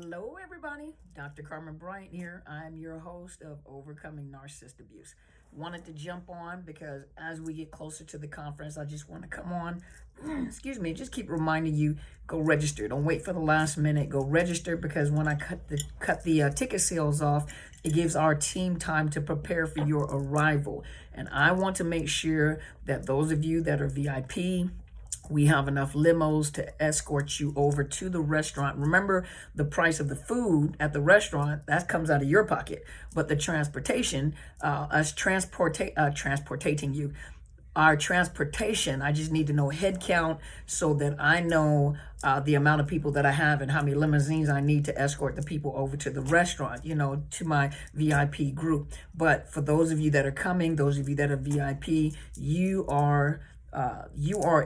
Hello, everybody. Dr. Carmen Bryant here. I'm your host of Overcoming Narcissist Abuse. Wanted to jump on because as we get closer to the conference, I just want to come on. Excuse me. Just keep reminding you, go register. Don't wait for the last minute. Go register because when I cut the ticket sales off, it gives our team time to prepare for your arrival. And I want to make sure that those of you that are VIP, we have enough limos to escort you over to the restaurant. Remember, the price of the food at the restaurant, that comes out of your pocket. But the transportation, transportating you, our transportation, I just need to know head count so that I know the amount of people that I have and how many limousines I need to escort the people over to the restaurant, to my VIP group. But for those of you that are coming, those of you that are VIP, you are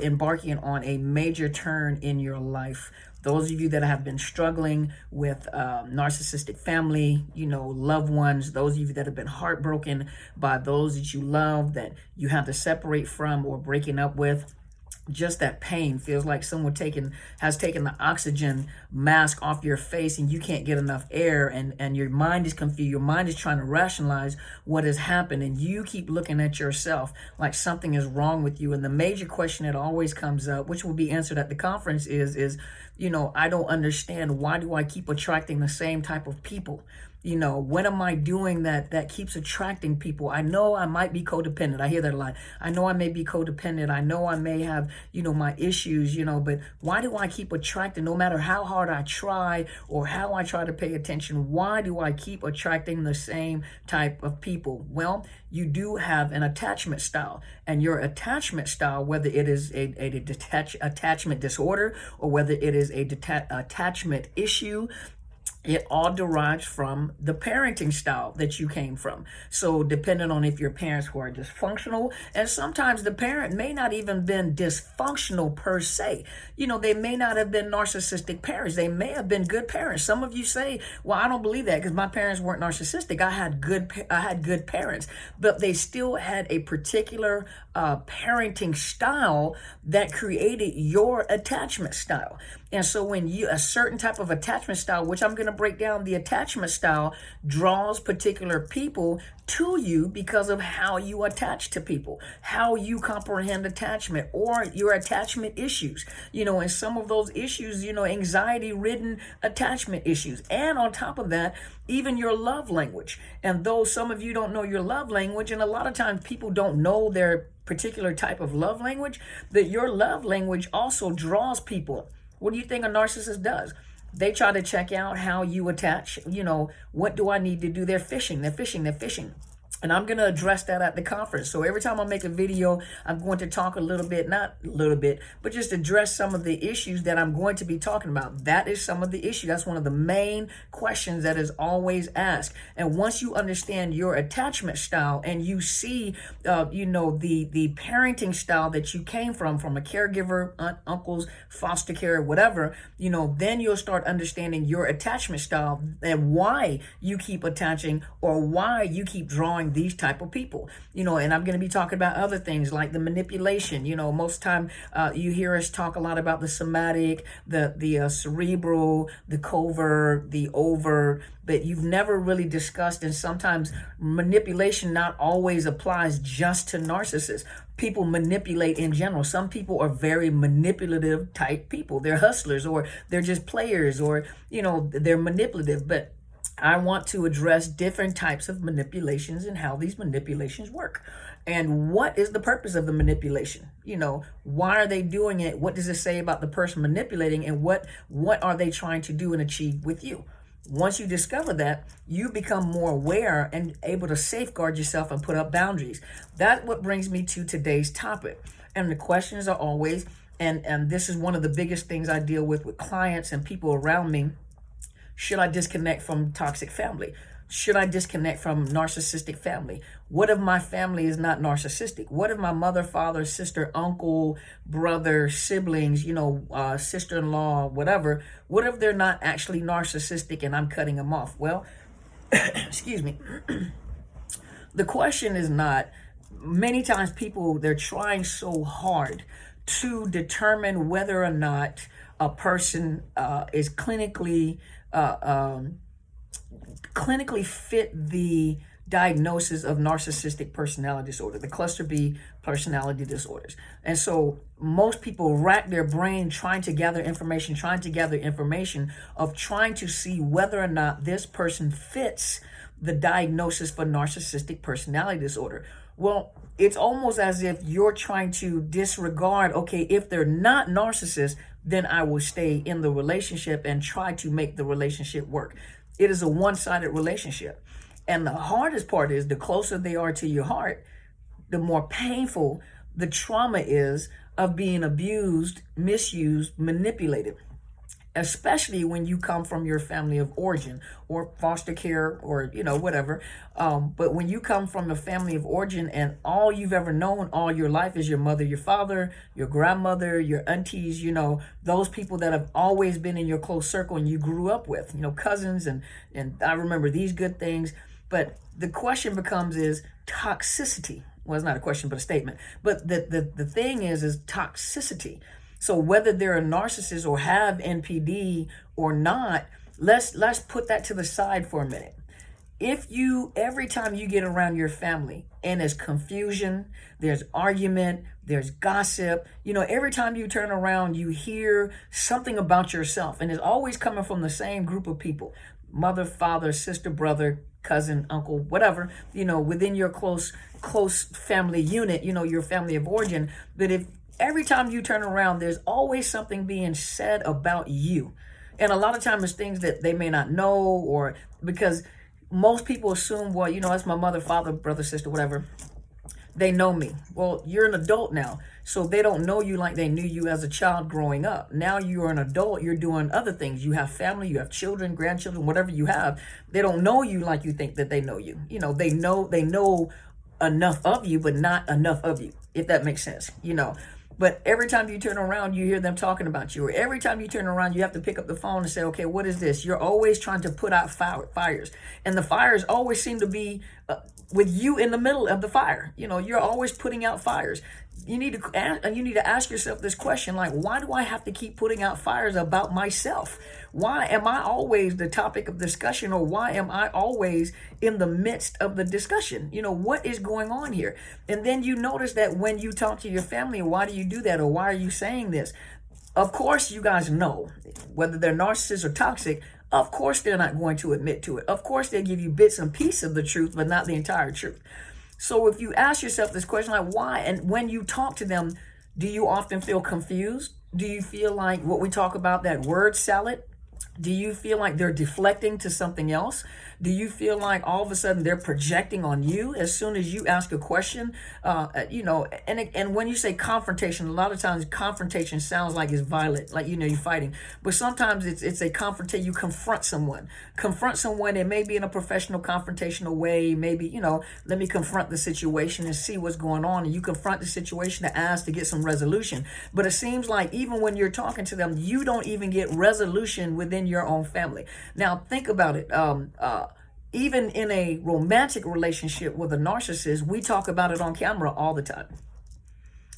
embarking on a major turn in your life. Those of you that have been struggling with narcissistic family, loved ones, those of you that have been heartbroken by those that you love, that you have to separate from or breaking up with, just that pain feels like someone has taken the oxygen mask off your face and you can't get enough air, and your mind is confused. Your mind is trying to rationalize what has happened, and you keep looking at yourself like something is wrong with you. And the major question that always comes up, which will be answered at the conference, is I don't understand, why do I keep attracting the same type of people? What am I doing that keeps attracting people? I know I might be codependent. I hear that a lot. I know I may be codependent. I know I may have, my issues, but why do I keep attracting, no matter how hard I try or how I try to pay attention, why do I keep attracting the same type of people? Well, you do have an attachment style, and your attachment style, whether it is a attachment disorder or whether it is a attachment issue, it all derives from the parenting style that you came from. So depending on if your parents were dysfunctional, and sometimes the parent may not even been dysfunctional per se. They may not have been narcissistic parents. They may have been good parents. Some of you say, well, I don't believe that because my parents weren't narcissistic. I had good parents, but they still had a particular parenting style that created your attachment style. And so when a certain type of attachment style, which I'm going to break down, the attachment style draws particular people to you because of how you attach to people, how you comprehend attachment, or your attachment issues, and some of those issues, anxiety-ridden attachment issues. And on top of that, even your love language. And though some of you don't know your love language, and a lot of times people don't know their particular type of love language, that your love language also draws people. What do you think a narcissist does? They try to check out how you attach. What do I need to do? They're fishing. And I'm going to address that at the conference. So every time I make a video, I'm going to talk a little bit, not a little bit, but just address some of the issues that I'm going to be talking about. That is some of the issue. That's one of the main questions that is always asked. And once you understand your attachment style and you see, the parenting style that you came from a caregiver, aunt, uncles, foster care, whatever, then you'll start understanding your attachment style and why you keep attaching or why you keep drawing these type of people, and I'm going to be talking about other things like the manipulation. Most time you hear us talk a lot about the somatic, the cerebral, the covert, the overt, but you've never really discussed, and sometimes manipulation not always applies just to narcissists. People manipulate in general. Some people are very manipulative type people. They're hustlers, or they're just players, or they're manipulative, but I want to address different types of manipulations and how these manipulations work. And what is the purpose of the manipulation? Why are they doing it? What does it say about the person manipulating? And what are they trying to do and achieve with you? Once you discover that, you become more aware and able to safeguard yourself and put up boundaries. That's what brings me to today's topic. And the questions are always, and this is one of the biggest things I deal with clients and people around me. Should I disconnect from toxic family? Should I disconnect from narcissistic family? What if my family is not narcissistic? What if my mother, father, sister, uncle, brother, siblings, sister-in-law, whatever, what if they're not actually narcissistic and I'm cutting them off? Well, excuse me. The question is not, many times people, they're trying so hard to determine whether or not a person is clinically uh, um, clinically fit the diagnosis of narcissistic personality disorder, the cluster B personality disorders. And so most people rack their brain trying to gather information of trying to see whether or not this person fits the diagnosis for narcissistic personality disorder. Well, it's almost as if you're trying to disregard, okay, if they're not narcissists, then I will stay in the relationship and try to make the relationship work. It is a one-sided relationship. And the hardest part is the closer they are to your heart, the more painful the trauma is of being abused, misused, manipulated, especially when you come from your family of origin or foster care or, whatever. But when you come from a family of origin and all you've ever known all your life is your mother, your father, your grandmother, your aunties, those people that have always been in your close circle and you grew up with, cousins and I remember these good things. But the question is toxicity. Well, it's not a question, but a statement. But the thing is toxicity. So whether they're a narcissist or have NPD or not, let's put that to the side for a minute. If every time you get around your family and there's confusion, there's argument, there's gossip, every time you turn around, you hear something about yourself, and it's always coming from the same group of people, mother, father, sister, brother, cousin, uncle, whatever, within your close family unit, your family of origin. But if every time you turn around, there's always something being said about you. And a lot of times it's things that they may not know, or because most people assume, well, that's my mother, father, brother, sister, whatever. They know me. Well, you're an adult now, so they don't know you like they knew you as a child growing up. Now you're an adult, you're doing other things. You have family, you have children, grandchildren, whatever you have. They don't know you like you think that they know you. They know enough of you, but not enough of you, if that makes sense, But every time you turn around, you hear them talking about you. Or every time you turn around, you have to pick up the phone and say, okay, what is this? You're always trying to put out fires. And the fires always seem to be with you in the middle of the fire. You're always putting out fires. You need to ask yourself this question, like, why do I have to keep putting out fires about myself? Why am I always the topic of discussion, or why am I always in the midst of the discussion? What is going on here? And then you notice that when you talk to your family, why do you do that, or why are you saying this? Of course, you guys know whether they're narcissists or toxic. Of course, they're not going to admit to it. Of course, they give you bits and pieces of the truth, but not the entire truth. So if you ask yourself this question, like why, and when you talk to them, do you often feel confused? Do you feel like what we talk about, that word salad? Do you feel like they're deflecting to something else? Do you feel like all of a sudden they're projecting on you as soon as you ask a question? And when you say confrontation, a lot of times confrontation sounds like it's violent, like, you're fighting. But sometimes it's a confrontation. You confront someone. It may be in a professional confrontational way. Maybe, let me confront the situation and see what's going on. And you confront the situation to ask to get some resolution. But it seems like even when you're talking to them, you don't even get resolution within your own family. Now, think about it. Even in a romantic relationship with a narcissist, we talk about it on camera all the time.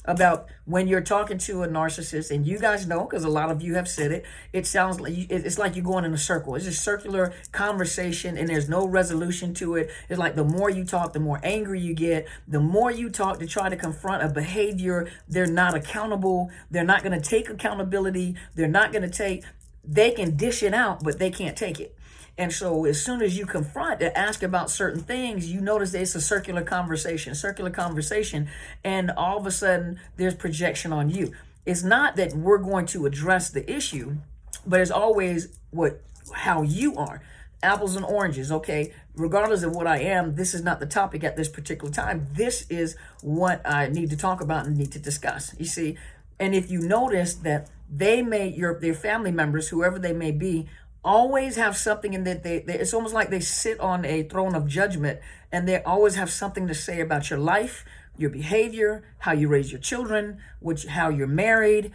About when you're talking to a narcissist, and you guys know, because a lot of you have said it, it sounds like it's like you're going in a circle. It's a circular conversation, and there's no resolution to it. It's like the more you talk, the more angry you get. The more you talk to try to confront a behavior, they're not accountable. They're not going to take accountability. They can dish it out, but they can't take it. And so as soon as you confront and ask about certain things, you notice that it's a circular conversation, and all of a sudden there's projection on you. It's not that we're going to address the issue, but it's always how you are. Apples and oranges, okay? Regardless of what I am, this is not the topic at this particular time. This is what I need to talk about and need to discuss, you see? And if you notice that their family members, whoever they may be, always have something in that it's almost like they sit on a throne of judgment, and they always have something to say about your life, your behavior, how you raise your children, how you're married,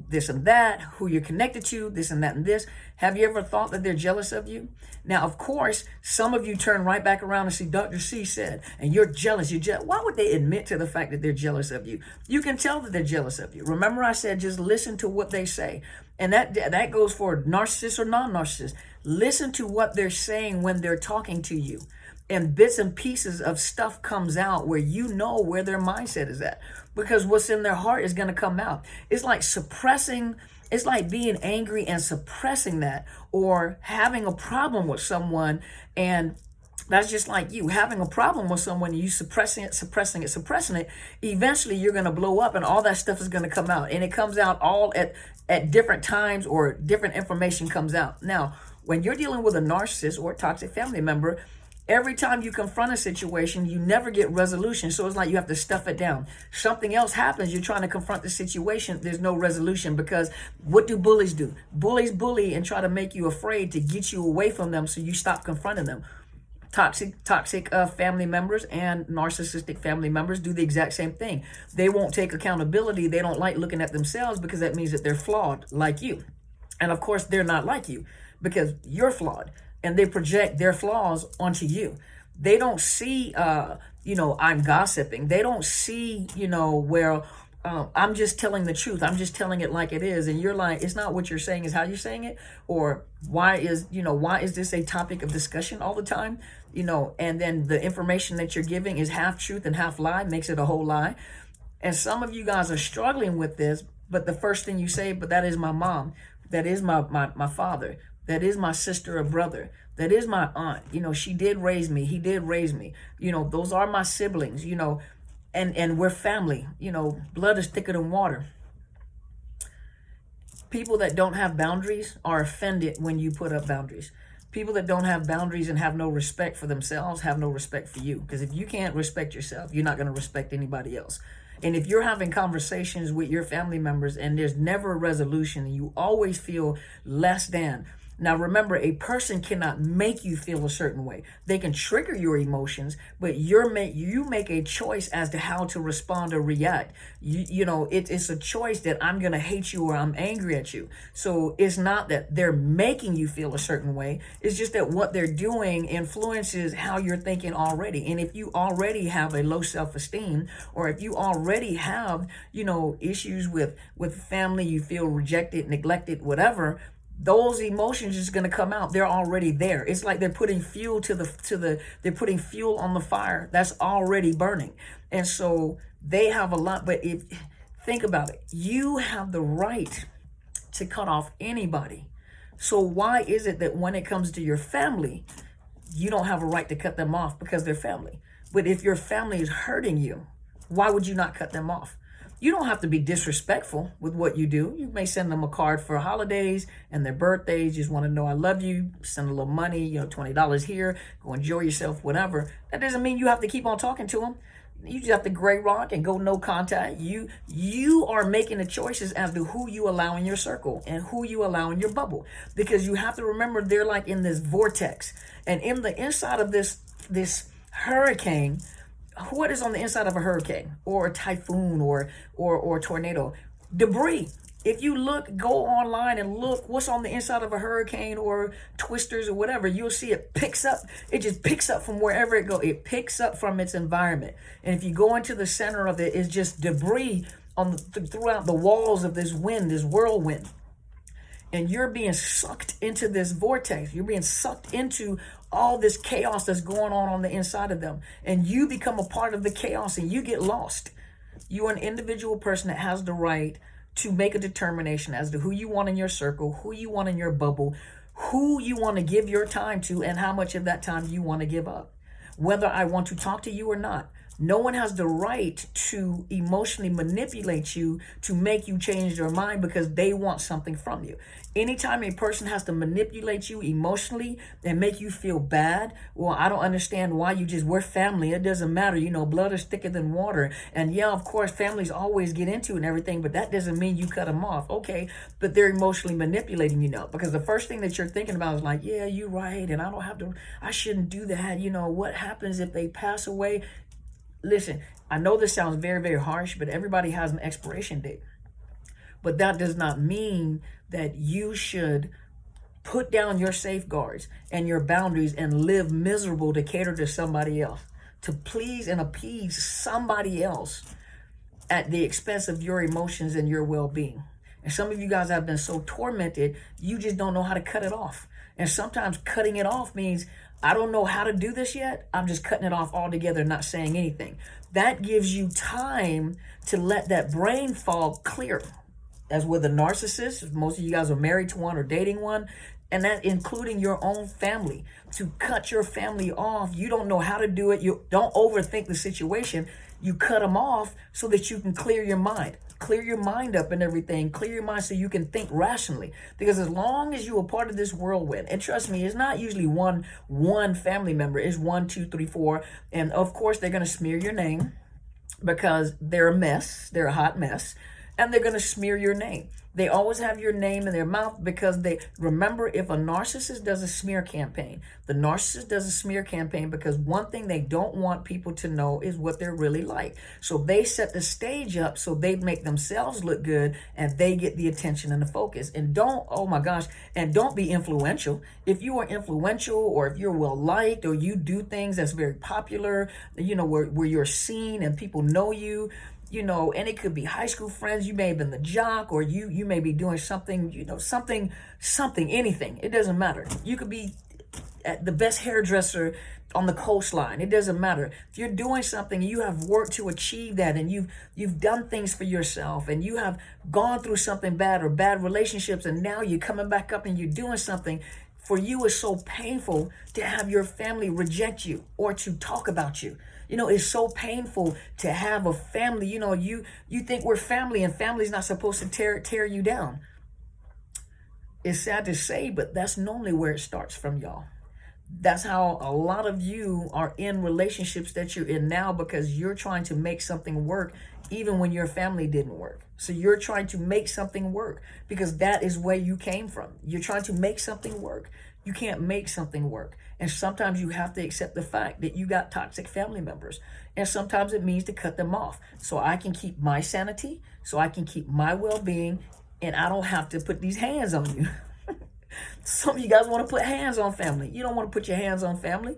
this and that, who you're connected to, this and that and this. Have you ever thought that they're jealous of you? Now, of course, some of you turn right back around and see Dr. C said, and you're jealous. Why would they admit to the fact that they're jealous of you? You can tell that they're jealous of you. Remember I said, just listen to what they say. And that goes for narcissists or non-narcissists. Listen to what they're saying when they're talking to you. And bits and pieces of stuff comes out where you know where their mindset is at. Because what's in their heart is going to come out. It's like it's like being angry and suppressing that, or having a problem with someone, and that's just like you having a problem with someone, you suppressing it. Eventually you're going to blow up and all that stuff is going to come out, and it comes out all at different times, or different information comes out. Now, when you're dealing with a narcissist or a toxic family member, every time you confront a situation, you never get resolution. So it's like you have to stuff it down. Something else happens. You're trying to confront the situation. There's no resolution, because what do bullies do? Bullies bully and try to make you afraid to get you away from them, so you stop confronting them. Toxic family members and narcissistic family members do the exact same thing. They won't take accountability. They don't like looking at themselves, because that means that they're flawed like you. And of course, they're not like you, because you're flawed. And they project their flaws onto you. They don't see, I'm gossiping. They don't see, where I'm just telling the truth. I'm just telling it like it is. And you're like, it's not what you're saying, it's how you're saying it. Or why is this a topic of discussion all the time? And then the information that you're giving is half truth and half lie, makes it a whole lie. And some of you guys are struggling with this, but the first thing you say, but that is my mom. That is my father. That is my sister or brother. That is my aunt. She did raise me. He did raise me. Those are my siblings, and we're family. Blood is thicker than water. People that don't have boundaries are offended when you put up boundaries. People that don't have boundaries and have no respect for themselves have no respect for you. Because if you can't respect yourself, you're not going to respect anybody else. And if you're having conversations with your family members and there's never a resolution, and you always feel less than. Now, remember, a person cannot make you feel a certain way. They can trigger your emotions, but you make a choice as to how to respond or react. It's a choice that I'm going to hate you or I'm angry at you. So it's not that they're making you feel a certain way. It's just that what they're doing influences how you're thinking already. And if you already have a low self-esteem, or if you already have, issues with family, you feel rejected, neglected, whatever, those emotions are just going to come out. They're already there. It's like they're putting fuel they're putting fuel on the fire that's already burning. And so they have a lot, but think about it. You have the right to cut off anybody. So why is it that when it comes to your family, you don't have a right to cut them off because they're family? But if your family is hurting you, why would you not cut them off? You don't have to be disrespectful with what you do. You may send them a card for holidays and their birthdays. You just want to know I love you. Send a little money, $20 here. Go enjoy yourself, whatever. That doesn't mean you have to keep on talking to them. You just have to gray rock and go no contact. You are making the choices as to who you allow in your circle and who you allow in your bubble. Because you have to remember they're like in this vortex. And in the inside of this hurricane, what is on the inside of a hurricane or a typhoon or tornado? Debris. If you go online and look what's on the inside of a hurricane or twisters or whatever, you'll see it picks up. It just picks up from wherever it goes. It picks up from its environment. And if you go into the center of it, it's just debris throughout the walls of this whirlwind. And you're being sucked into this vortex. You're being sucked into all this chaos that's going on the inside of them. And you become a part of the chaos and you get lost. You're an individual person that has the right to make a determination as to who you want in your circle, who you want in your bubble, who you want to give your time to, and how much of that time you want to give up. Whether I want to talk to you or not. No one has the right to emotionally manipulate you to make you change your mind because they want something from you. Anytime a person has to manipulate you emotionally and make you feel bad, well, I don't understand why we're family. It doesn't matter. Blood is thicker than water. And yeah, of course, families always get into it and everything, but that doesn't mean you cut them off. Okay, but they're emotionally manipulating you now because the first thing that you're thinking about is like, yeah, you're right. And I shouldn't do that. What happens if they pass away? Listen, I know this sounds very, very harsh, but everybody has an expiration date. But that does not mean that you should put down your safeguards and your boundaries and live miserable to cater to somebody else, to please and appease somebody else at the expense of your emotions and your well-being. And some of you guys have been so tormented, you just don't know how to cut it off. And sometimes cutting it off means, I don't know how to do this yet. I'm just cutting it off altogether, not saying anything. That gives you time to let that brain fog clear. As with a narcissist, most of you guys are married to one or dating one, and that including your own family. To cut your family off, you don't know how to do it. You don't overthink the situation. You cut them off so that you can clear your mind. Clear your mind up and everything. Clear your mind so you can think rationally. Because as long as you're a part of this whirlwind, and trust me, it's not usually one family member. It's 1, 2, 3, 4. And of course, they're going to smear your name because they're a mess. They're a hot mess. And they're going to smear your name. They always have your name in their mouth because they remember, if a narcissist does a smear campaign, the narcissist does a smear campaign because one thing they don't want people to know is what they're really like. So they set the stage up so they make themselves look good and they get the attention and the focus. And don't, oh my gosh, and don't be influential. If you are influential, or if you're well liked, or you do things that's very popular, you know, where you're seen and people know you, you know, and it could be high school friends. You may have been the jock, or you may be doing something, you know, something, anything. It doesn't matter. You could be at the best hairdresser on the coastline. It doesn't matter. If you're doing something, you have worked to achieve that, and you've done things for yourself, and you have gone through something bad or bad relationships, and now you're coming back up and you're doing something. For you, it's so painful to have your family reject you or to talk about you. You know, it's so painful to have a family. You know, you think we're family, and family's not supposed to tear you down. It's sad to say, but that's normally where it starts from, y'all. That's how a lot of you are in relationships that you're in now, because you're trying to make something work even when your family didn't work. So you're trying to make something work because that is where you came from. You're trying to make something work. You can't make something work. And sometimes you have to accept the fact that you got toxic family members. And sometimes it means to cut them off so I can keep my sanity, so I can keep my well-being, and I don't have to put these hands on you. Some of you guys want to put hands on family. You don't want to put your hands on family.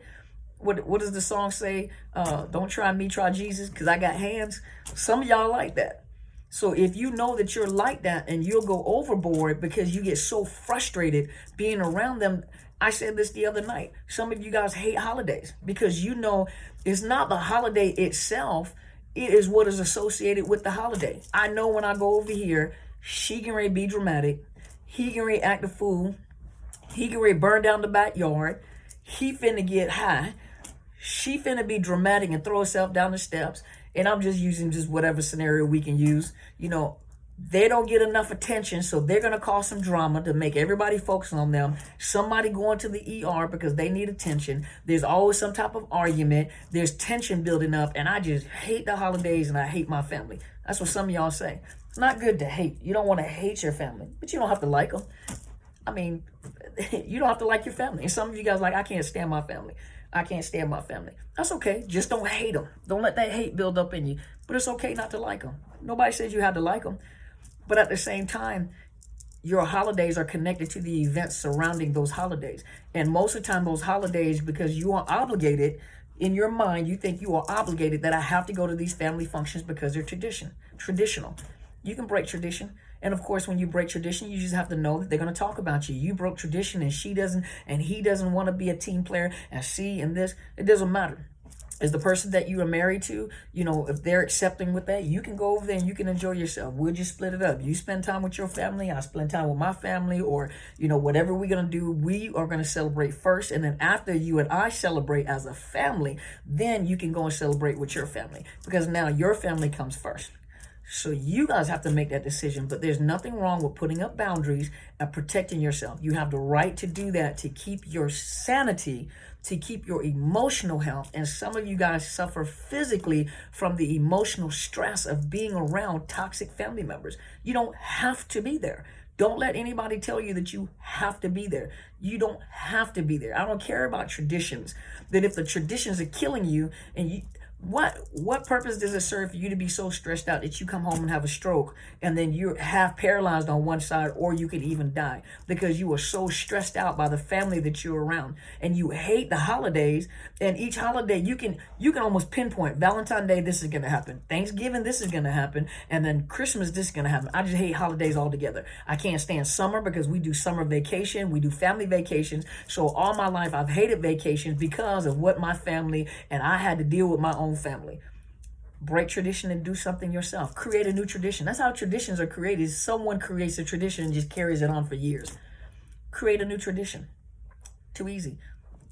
What does the song say? Don't try me, try Jesus, because I got hands. Some of y'all like that. So if you know that you're like that, and you'll go overboard because you get so frustrated being around them. I said this the other night. Some of you guys hate holidays because you know it's not the holiday itself. It is what is associated with the holiday. I know when I go over here, she can ready be dramatic. He can ready act a fool. He can ready burn down the backyard. He finna get high. She finna be dramatic and throw herself down the steps. And I'm just using just whatever scenario we can use. You know, they don't get enough attention, so they're going to cause some drama to make everybody focus on them. Somebody going to the ER because they need attention. There's always some type of argument. There's tension building up, and I just hate the holidays and I hate my family. That's what some of y'all say. It's not good to hate. You don't want to hate your family, but you don't have to like them. I mean, you don't have to like your family. And some of you guys like, I can't stand my family. I can't stand my family. That's okay. Just don't hate them. Don't let that hate build up in you. But it's okay not to like them. Nobody says you have to like them. But at the same time, your holidays are connected to the events surrounding those holidays. And most of the time, those holidays, because you are obligated, in your mind, you think you are obligated that I have to go to these family functions because they're traditional. You can break tradition. And of course, when you break tradition, you just have to know that they're going to talk about you. You broke tradition, and she doesn't, and he doesn't want to be a team player, and she and this. It doesn't matter. Is the person that you are married to, you know, if they're accepting with that, you can go over there and you can enjoy yourself. We'll just split it up. You spend time with your family, I spend time with my family, or, you know, whatever we're going to do, we are going to celebrate first. And then after you and I celebrate as a family, then you can go and celebrate with your family, because now your family comes first. So you guys have to make that decision, but there's nothing wrong with putting up boundaries and protecting yourself. You have the right to do that, to keep your sanity, to keep your emotional health. And some of you guys suffer physically from the emotional stress of being around toxic family members. You don't have to be there. Don't let anybody tell you that you have to be there. You don't have to be there. I don't care about traditions. That if the traditions are killing you, and What purpose does it serve for you to be so stressed out that you come home and have a stroke and then you're half paralyzed on one side, or you could even die because you are so stressed out by the family that you're around, and you hate the holidays? And each holiday you can almost pinpoint: Valentine's Day, this is going to happen; Thanksgiving, this is going to happen; and then Christmas, this is going to happen. I just hate holidays altogether. I can't stand summer because we do summer vacation, we do family vacations. So all my life I've hated vacations because of what my family and I had to deal with my own family. Break tradition and do something yourself. Create a new tradition. That's how traditions are created. Someone creates a tradition and just carries it on for years. Create a new tradition. Too easy.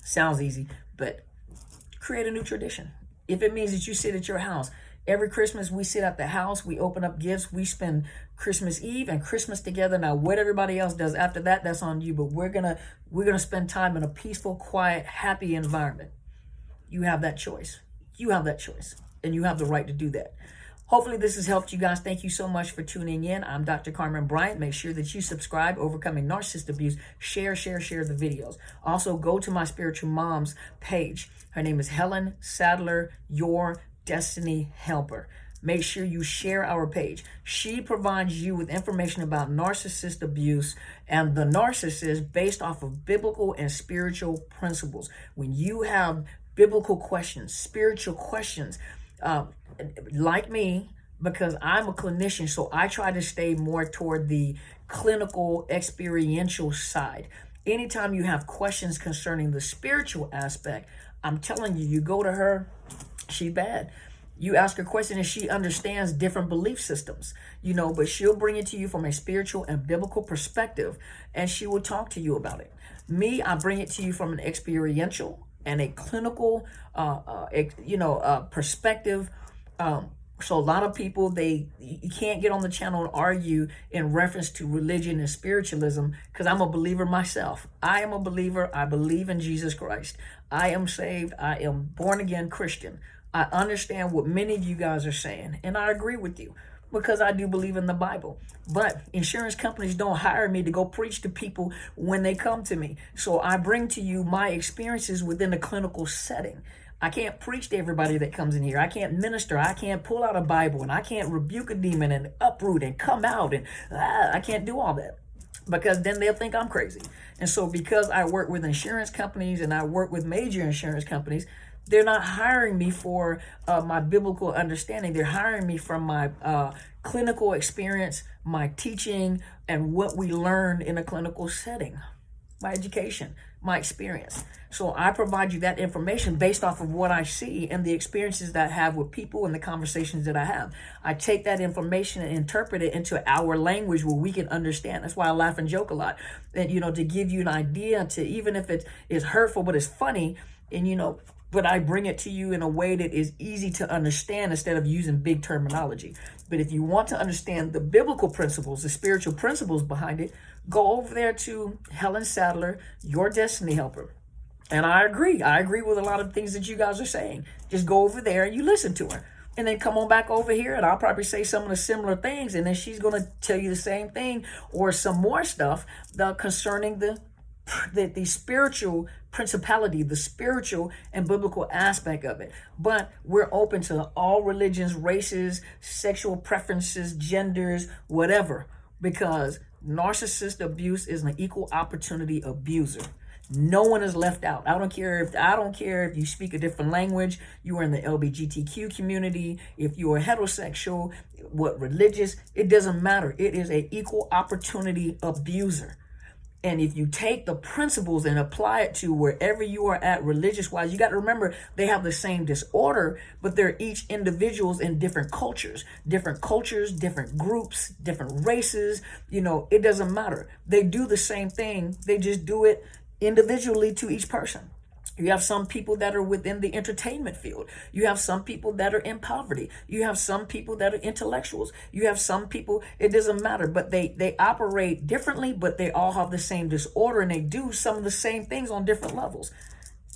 Sounds easy, but create a new tradition. If it means that you sit at your house every Christmas, we sit at the house, we open up gifts, we spend Christmas Eve and Christmas together. Now, what everybody else does after that, that's on you. But we're gonna spend time in a peaceful, quiet, happy environment. You have that choice. You have that choice, and you have the right to do that. Hopefully this has helped you guys. Thank you so much for tuning in. I'm Dr. Carmen Bryant. Make sure that you subscribe, Overcoming Narcissist Abuse. Share the videos. Also, go to my spiritual mom's page. Her name is Helen Sadler, Your Destiny Helper. Make sure you share our page. She provides you with information about narcissist abuse and the narcissist based off of biblical and spiritual principles. When you have biblical questions, spiritual questions, like me, because I'm a clinician, so I try to stay more toward the clinical, experiential side. Anytime you have questions concerning the spiritual aspect, I'm telling you, you go to her, she's bad. You ask her a question and she understands different belief systems, but she'll bring it to you from a spiritual and biblical perspective, and she will talk to you about it. Me, I bring it to you from an experiential and a clinical, perspective. So a lot of people, you can't get on the channel and argue in reference to religion and spiritualism, because I'm a believer myself. I am a believer. I believe in Jesus Christ. I am saved. I am born again Christian. I understand what many of you guys are saying, and I agree with you because I do believe in the Bible. But insurance companies don't hire me to go preach to people when they come to me. So I bring to you my experiences within a clinical setting. I can't preach to everybody that comes in here. I can't minister. I can't pull out a Bible, and I can't rebuke a demon and uproot and come out, and I can't do all that, because then they'll think I'm crazy. And so because I work with insurance companies and I work with major insurance companies, they're not hiring me for my biblical understanding. They're hiring me from my clinical experience, my teaching, and what we learned in a clinical setting, my education, my experience. So I provide you that information based off of what I see and the experiences that I have with people and the conversations that I have. I take that information and interpret it into our language where we can understand. That's why I laugh and joke a lot. And, to give you an idea, to even if it is hurtful, but it's funny, and, but I bring it to you in a way that is easy to understand instead of using big terminology. But if you want to understand the biblical principles, the spiritual principles behind it, go over there to Helen Sadler, Your Destiny Helper. And I agree with a lot of things that you guys are saying. Just go over there and you listen to her. And then come on back over here, and I'll probably say some of the similar things, and then she's going to tell you the same thing or some more stuff concerning the spiritual principality, the spiritual and biblical aspect of it. But we're open to all religions, races, sexual preferences, genders, whatever, because narcissist abuse is an equal opportunity abuser. No one is left out. I don't care if you speak a different language, you are in the LGBTQ community, if you are heterosexual, what religious, it doesn't matter. It is an equal opportunity abuser. And if you take the principles and apply it to wherever you are at religious-wise, you got to remember they have the same disorder, but they're each individuals in different cultures, different groups, different races. It doesn't matter. They do the same thing. They just do it individually to each person. You have some people that are within the entertainment field. You have some people that are in poverty. You have some people that are intellectuals. You have some people, it doesn't matter, but they operate differently, but they all have the same disorder, and they do some of the same things on different levels.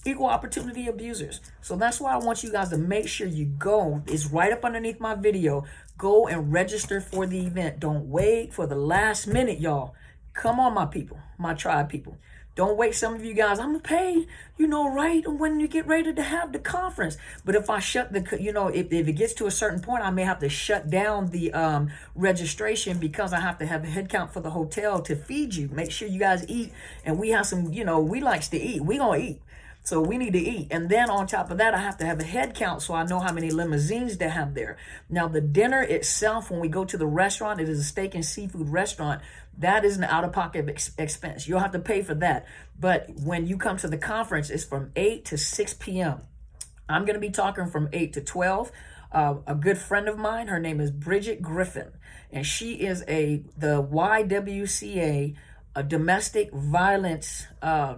Equal opportunity abusers. So that's why I want you guys to make sure you go. It's right up underneath my video. Go and register for the event. Don't wait for the last minute, y'all. Come on, my people, my tribe people. Don't wait. Some of you guys, I'm gonna pay, right when you get ready to have the conference. But if I shut if it gets to a certain point, I may have to shut down the registration because I have to have a head count for the hotel to feed you. Make sure you guys eat, and we have some, we likes to eat. We gonna eat. So we need to eat. And then on top of that, I have to have a head count so I know how many limousines they have there. Now, the dinner itself, when we go to the restaurant, it is a steak and seafood restaurant. That is an out-of-pocket expense. You'll have to pay for that. But when you come to the conference, it's from 8 to 6 p.m. I'm going to be talking from 8 to 12. A good friend of mine, her name is Bridget Griffin, and she is the YWCA, a domestic violence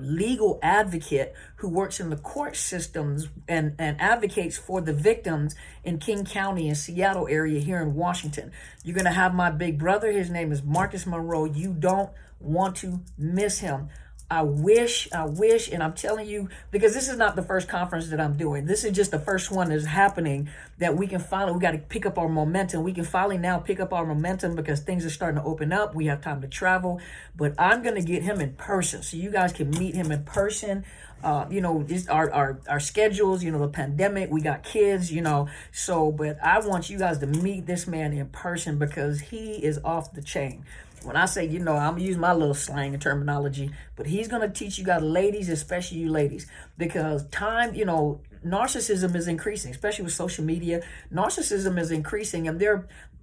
legal advocate who works in the court systems and advocates for the victims in King County and Seattle area here in Washington. You're going to have my big brother. His name is Marcus Monroe. You don't want to miss him. I wish, and I'm telling you, because this is not the first conference that I'm doing. This is just the first one that's happening that we got to pick up our momentum. We can finally now pick up our momentum because things are starting to open up. We have time to travel, but I'm going to get him in person so you guys can meet him in person. Just our schedules, the pandemic, we got kids, but I want you guys to meet this man in person because he is off the chain. When I say, I'm going to use my little slang and terminology, but he's going to teach you guys, ladies, especially you ladies, because narcissism is increasing, especially with social media. Narcissism is increasing, and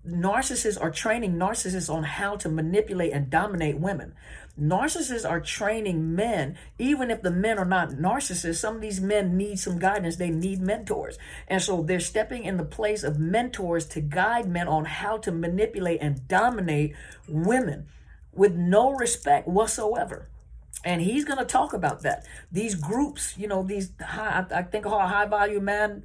narcissists are training narcissists on how to manipulate and dominate women. Narcissists are training men, even if the men are not narcissists. Some of these men need some guidance. They need mentors. And so they're stepping in the place of mentors to guide men on how to manipulate and dominate women with no respect whatsoever. And he's going to talk about that. These groups, these I think a high value man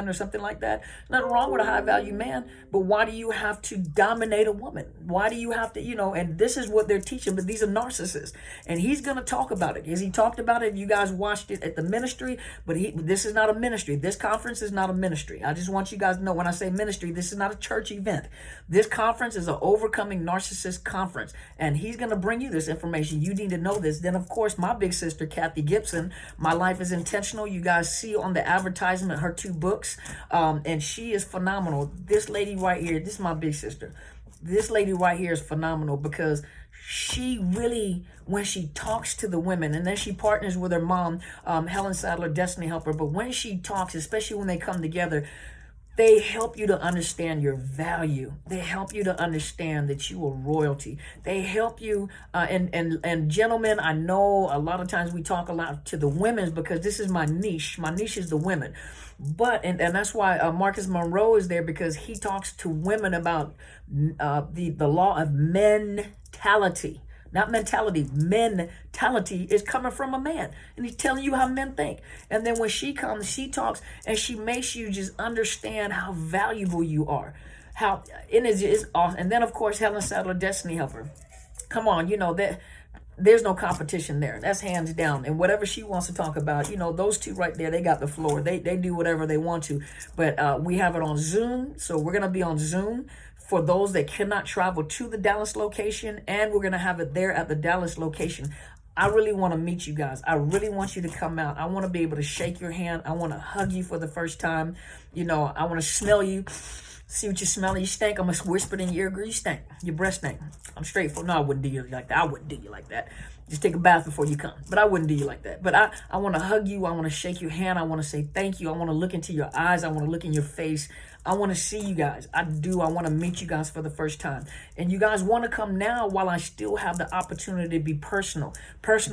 or something like that. Nothing wrong with a high value man, but why do you have to dominate a woman? Why do you have to, and this is what they're teaching, but these are narcissists. And he's going to talk about it. As he talked about it, you guys watched it at the ministry, but this is not a ministry. This conference is not a ministry. I just want you guys to know when I say ministry, this is not a church event. This conference is an overcoming narcissist conference, and he's going to bring you this information. You need to know this. Then, of course, my big sister, Kathy Gibson, My Life is Intentional. You guys see on the advertisement her 2 books, and she is phenomenal. This lady right here, this is my big sister. This lady right here is phenomenal because she really, when she talks to the women, and then she partners with her mom, Helen Sadler, Destiny Helper, but when she talks, especially when they come together, they help you to understand your value. They help you to understand that you are royalty. They help you, and gentlemen, I know a lot of times we talk a lot to the women because this is my niche. My niche is the women. But, and that's why Marcus Monroe is there, because he talks to women about the law of mentality. Not mentality. Mentality is coming from a man. And he's telling you how men think. And then when she comes, she talks and she makes you just understand how valuable you are. How it is awesome. And then, of course, Helen Sadler, Destiny Helper. Come on, that there's no competition there. That's hands down. And whatever she wants to talk about, those 2 right there, they got the floor. They do whatever they want to. But we have it on Zoom. So we're going to be on Zoom for those that cannot travel to the Dallas location, and we're going to have it there at the Dallas location. I really want to meet you guys. I really want you to come out. I want to be able to shake your hand. I want to hug you for the first time. I want to smell you, see what you smell. You stink. I'm going to whisper in your ear, girl, you stink. Your breath stink. I'm straightforward. No, I wouldn't do you like that. I wouldn't do you like that. Just take a bath before you come. But I wouldn't do you like that. But I want to hug you. I want to shake your hand. I want to say thank you. I want to look into your eyes. I want to look in your face. I want to see you guys. I do. I want to meet you guys for the first time. And you guys want to come now while I still have the opportunity to be personal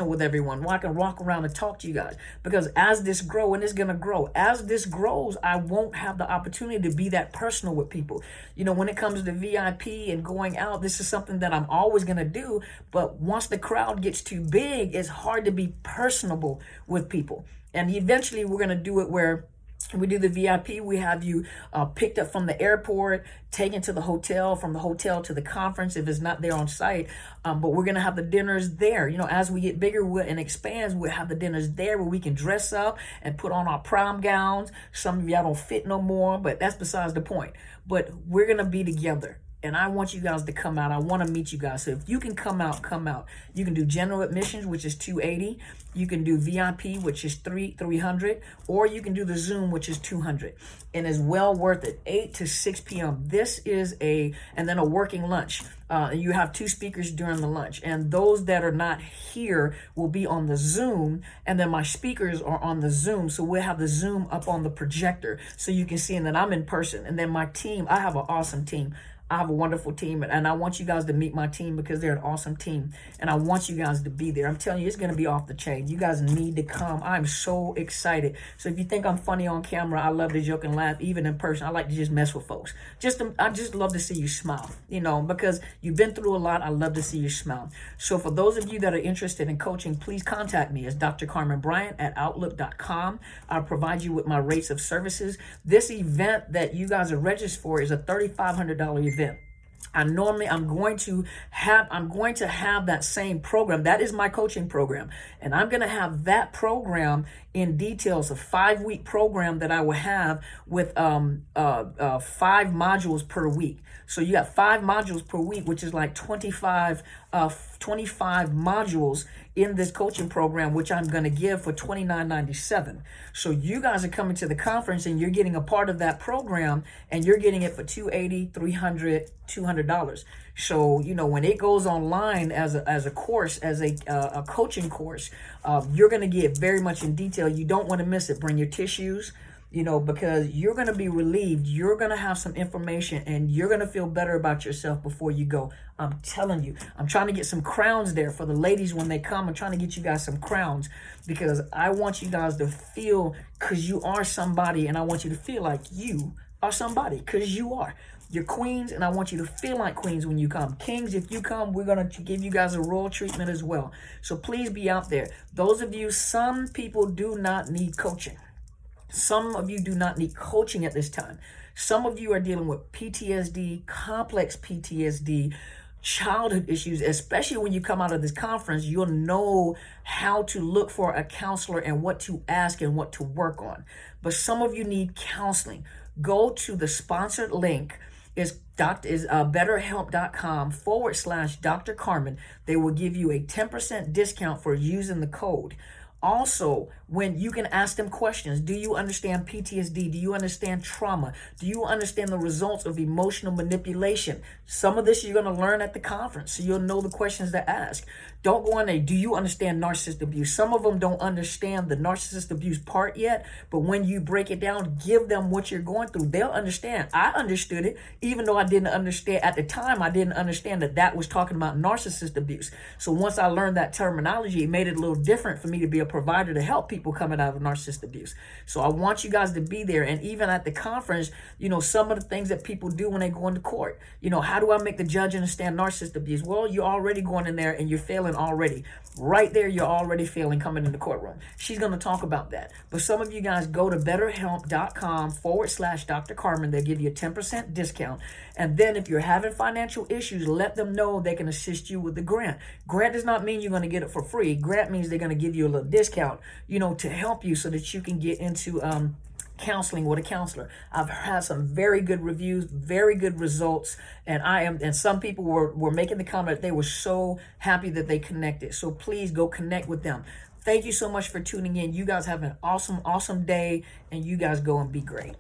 with everyone, while I can walk around and talk to you guys. Because as this grows, and it's going to grow, as this grows, I won't have the opportunity to be that personal with people. When it comes to VIP and going out, this is something that I'm always going to do. But once the crowd gets too big, it's hard to be personable with people. And eventually we're going to do it where we do the VIP. We have you picked up from the airport, taken to the hotel, from the hotel to the conference if it's not there on site. But we're going to have the dinners there. As we get bigger and expands, we'll have the dinners there where we can dress up and put on our prom gowns. Some of y'all don't fit no more, but that's besides the point. But we're going to be together. and I want you guys to come out. I want to meet you guys. So if you can come out, come out. You can do general admissions, which is $280. You can do VIP, which is $300, or you can do the Zoom, which is $200. And it's well worth it. 8 to 6 p.m. This is and then a working lunch. You have 2 speakers during the lunch, and those that are not here will be on the Zoom, and then my speakers are on the Zoom. So we'll have the Zoom up on the projector so you can see, and then I'm in person. And then my team, I have an awesome team. I have a wonderful team, and I want you guys to meet my team because they're an awesome team, and I want you guys to be there. I'm telling you, it's going to be off the chain. You guys need to come. I'm so excited. So if you think I'm funny on camera, I love to joke and laugh. Even in person, I like to just mess with folks. I just love to see you smile, because you've been through a lot. I love to see you smile. So for those of you that are interested in coaching, please contact me as Dr. Carmen Bryant at outlook.com. I'll provide you with my rates of services. This event that you guys are registered for is a $3,500 event. I'm going to have that same program. That is my coaching program. And I'm going to have that program in details, a 5-week program that I will have with 5 modules per week. So you got 5 modules per week, which is like 25 modules in this coaching program, which I'm going to give for $29.97. So you guys are coming to the conference and you're getting a part of that program, and you're getting it for $280, $300, $200. So, when it goes online as a course, as a coaching course, you're going to get very much in detail. You don't want to miss it. Bring your tissues, because you're going to be relieved. You're going to have some information, and you're going to feel better about yourself before you go. I'm telling you, I'm trying to get some crowns there for the ladies when they come. I'm trying to get you guys some crowns because I want you guys to feel, because you are somebody, and I want you to feel like you are somebody, because you are. You're queens, and I want you to feel like queens when you come. Kings, if you come, we're going to give you guys a royal treatment as well. So please be out there. Those of you, some people do not need coaching. Some of you do not need coaching at this time. Some of you are dealing with PTSD, complex PTSD, childhood issues. Especially when you come out of this conference, you'll know how to look for a counselor and what to ask and what to work on. But some of you need counseling. Go to the sponsored link. Is betterhelp.com/Dr. Carmen. They will give you a 10% discount for using the code. Also, when you can ask them questions, do you understand PTSD? Do you understand trauma? Do you understand the results of emotional manipulation? Some of this you're going to learn at the conference, so you'll know the questions to ask. Don't go in there, do you understand narcissist abuse? Some of them don't understand the narcissist abuse part yet, but when you break it down, give them what you're going through. They'll understand. I understood it, even though I didn't understand. At the time, I didn't understand that was talking about narcissist abuse. So once I learned that terminology, it made it a little different for me to be a provider to help people coming out of narcissist abuse. So I want you guys to be there. And even at the conference, some of the things that people do when they go into court, how do I make the judge understand narcissist abuse? Well, you're already going in there and you're failing already. Right there, you're already failing coming in the courtroom. She's going to talk about that. But some of you guys go to betterhelp.com/Dr. Carmen. They'll give you a 10% discount. And then if you're having financial issues, let them know they can assist you with the grant. Grant does not mean you're going to get it for free. Grant means they're going to give you a little discount, to help you so that you can get into counseling with a counselor. I've had some very good reviews, very good results, and some people were making the comment they were so happy that they connected. So please go connect with them. Thank you so much for tuning in. You guys have an awesome day, and you guys go and be great.